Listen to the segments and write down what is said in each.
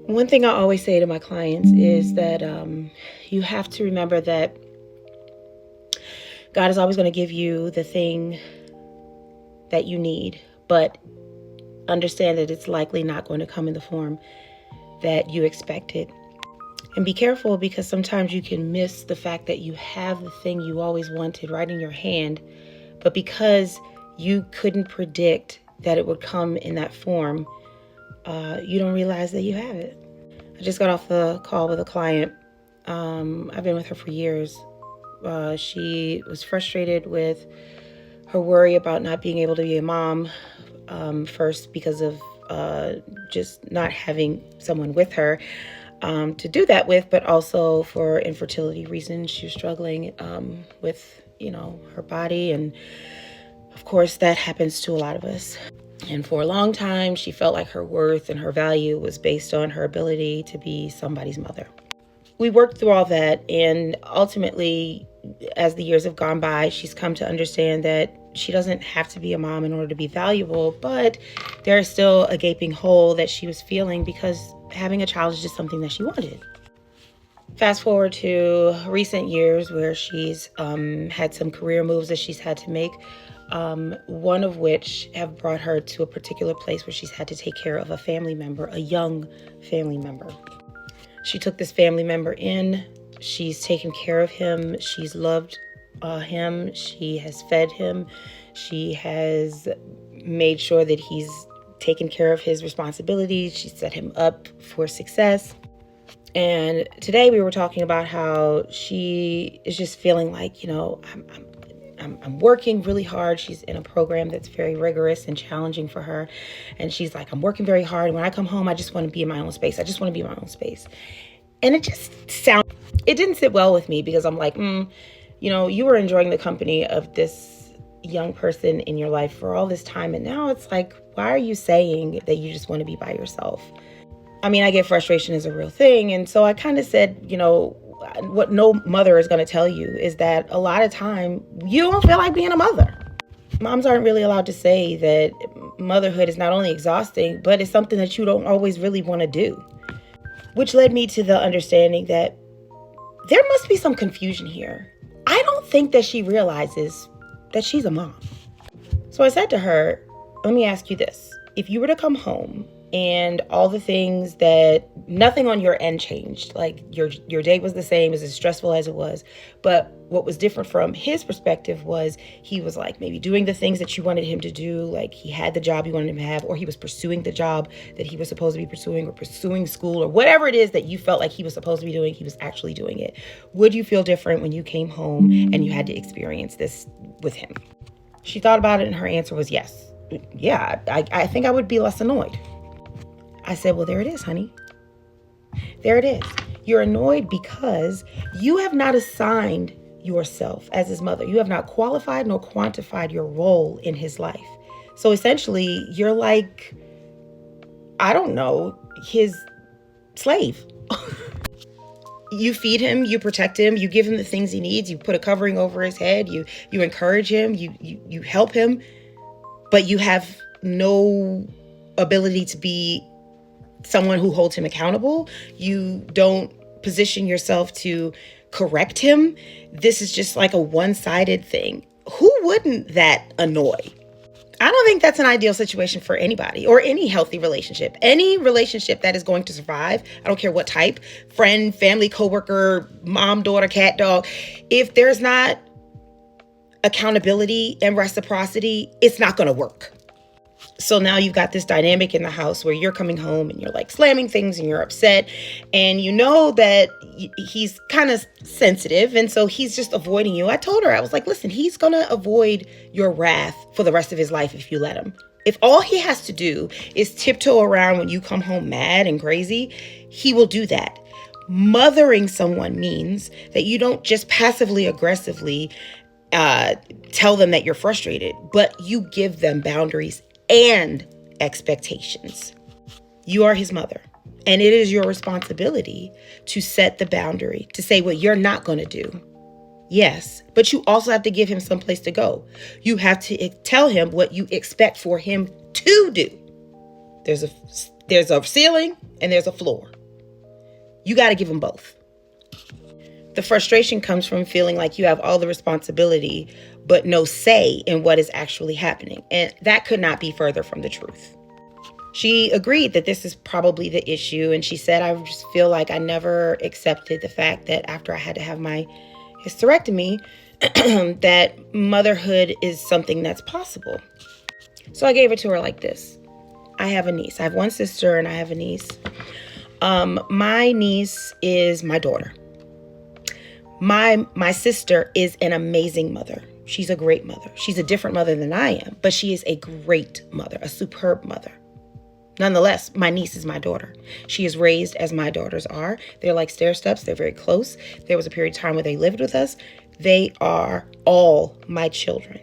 One thing I always say to my clients is that you have to remember that God is always going to give you the thing that you need, but understand that it's likely not going to come in the form that you expected. And be careful, because sometimes you can miss the fact that you have the thing you always wanted right in your hand, but because you couldn't predict that it would come in that form, you don't realize that you have it. I just got off the call with a client. I've been with her for years. She was frustrated with her worry about not being able to be a mom, first because of just not having someone with her to do that with, but also for infertility reasons. She was struggling with, her body. And of course, that happens to a lot of us. And for a long time, she felt like her worth and her value was based on her ability to be somebody's mother. We worked through all that, and ultimately, as the years have gone by, she's come to understand that she doesn't have to be a mom in order to be valuable, but there is still a gaping hole that she was feeling because having a child is just something that she wanted. Fast forward to recent years where she's had some career moves that she's had to make, one of which have brought her to a particular place where she's had to take care of a family member, a young family member. She took this family member in. She's taken care of him. She's loved him. She has fed him. She has made sure that he's taken care of his responsibilities. She set him up for success. And today we were talking about how she is just feeling like, I'm working really hard. She's in a program that's very rigorous and challenging for her. And she's like, I'm working very hard. When I come home, I just want to be in my own space. I just want to be in my own space. And it didn't sit well with me, because I'm like, you were enjoying the company of this young person in your life for all this time. And now it's like, why are you saying that you just want to be by yourself? I mean, I get frustration is a real thing. And so I kind of said, what no mother is going to tell you is that a lot of time you don't feel like being a mother. Moms aren't really allowed to say that motherhood is not only exhausting, but it's something that you don't always really want to do. Which led me to the understanding that there must be some confusion here. I don't think that she realizes that she's a mom. So I said to her, let me ask you this. If you were to come home and all the things that nothing on your end changed, like your day was the same, as stressful as it was, but what was different from his perspective was he was like maybe doing the things that you wanted him to do, like he had the job you wanted him to have, or he was pursuing the job that he was supposed to be pursuing, or pursuing school, or whatever it is that you felt like he was supposed to be doing, he was actually doing it. Would you feel different when you came home and you had to experience this with him? She thought about it, and her answer was yes. Yeah, I think I would be less annoyed. I said, well, there it is, honey. There it is. You're annoyed because you have not assigned yourself as his mother. You have not qualified nor quantified your role in his life. So essentially, you're like, I don't know, his slave. You feed him, you protect him, you give him the things he needs, you put a covering over his head, you encourage him, you help him, but you have no ability to be someone who holds him accountable. You don't position yourself to correct him. This is just like a one-sided thing. Who wouldn't that annoy? I don't think that's an ideal situation for anybody, or any healthy relationship. Any relationship that is going to survive, I don't care what type, friend, family, coworker, mom, daughter, cat, dog. If there's not accountability and reciprocity, it's not going to work. So now you've got this dynamic in the house where you're coming home and you're like slamming things and you're upset, and you know that he's kind of sensitive, and so he's just avoiding you. I told her, I was like, listen, he's going to avoid your wrath for the rest of his life if you let him. If all he has to do is tiptoe around when you come home mad and crazy, he will do that. Mothering someone means that you don't just passively aggressively tell them that you're frustrated, but you give them boundaries and expectations. You are his mother, and it is your responsibility to set the boundary, to say what you're not going to do. Yes, but you also have to give him some place to go. You have to tell him what you expect for him to do. There's a ceiling and there's a floor. You got to give them both. The frustration comes from feeling like you have all the responsibility, but no say in what is actually happening. And that could not be further from the truth. She agreed that this is probably the issue. And she said, I just feel like I never accepted the fact that after I had to have my hysterectomy, that motherhood is something that's possible. So I gave it to her like this. I have a niece. I have one sister and I have a niece. My niece is my daughter. My sister is an amazing mother. She's a great mother. She's a different mother than I am, but she is a great mother, a superb mother. Nonetheless, my niece is my daughter. She is raised as my daughters are. They're like stair steps. They're very close. There was a period of time where they lived with us. They are all my children.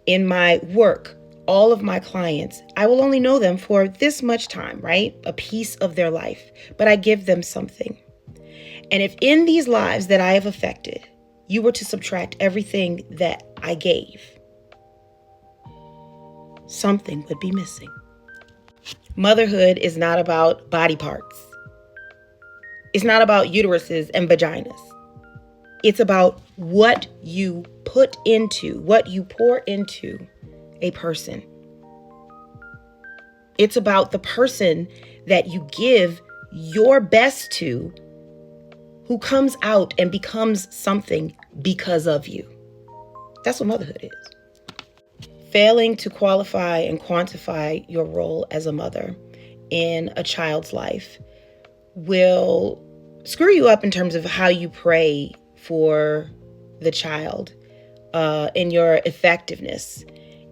In my work, all of my clients, I will only know them for this much time, right? A piece of their life, but I give them something. And if in these lives that I have affected, you were to subtract everything that I gave, something would be missing. Motherhood is not about body parts. It's not about uteruses and vaginas. It's about what you put into, what you pour into a person. It's about the person that you give your best to, who comes out and becomes something because of you. That's what motherhood is. Failing to qualify and quantify your role as a mother in a child's life will screw you up in terms of how you pray for the child, and your effectiveness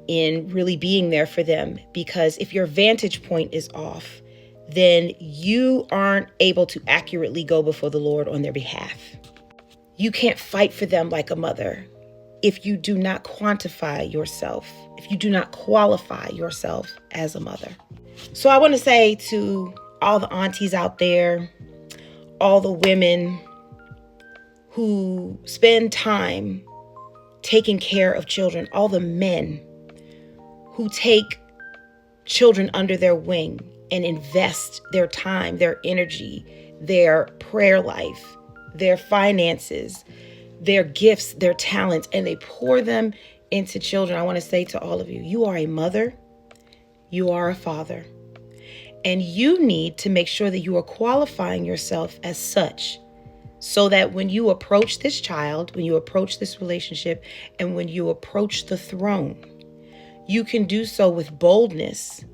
in really being there for them. Because if your vantage point is off, then you aren't able to accurately go before the Lord on their behalf. You can't fight for them like a mother if you do not quantify yourself, if you do not qualify yourself as a mother. So I want to say to all the aunties out there, all the women who spend time taking care of children, all the men who take children under their wing and invest their time, their energy, their prayer life, their finances, their gifts, their talents, and they pour them into children. I want to say to all of you, you are a mother, you are a father, and you need to make sure that you are qualifying yourself as such, so that when you approach this child, when you approach this relationship, and when you approach the throne, you can do so with boldness.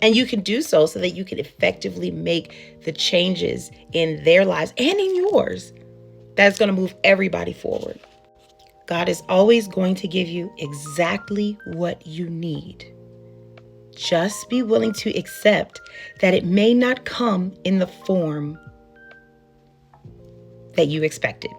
And you can do so that you can effectively make the changes in their lives and in yours that's going to move everybody forward. God is always going to give you exactly what you need. Just be willing to accept that it may not come in the form that you expected.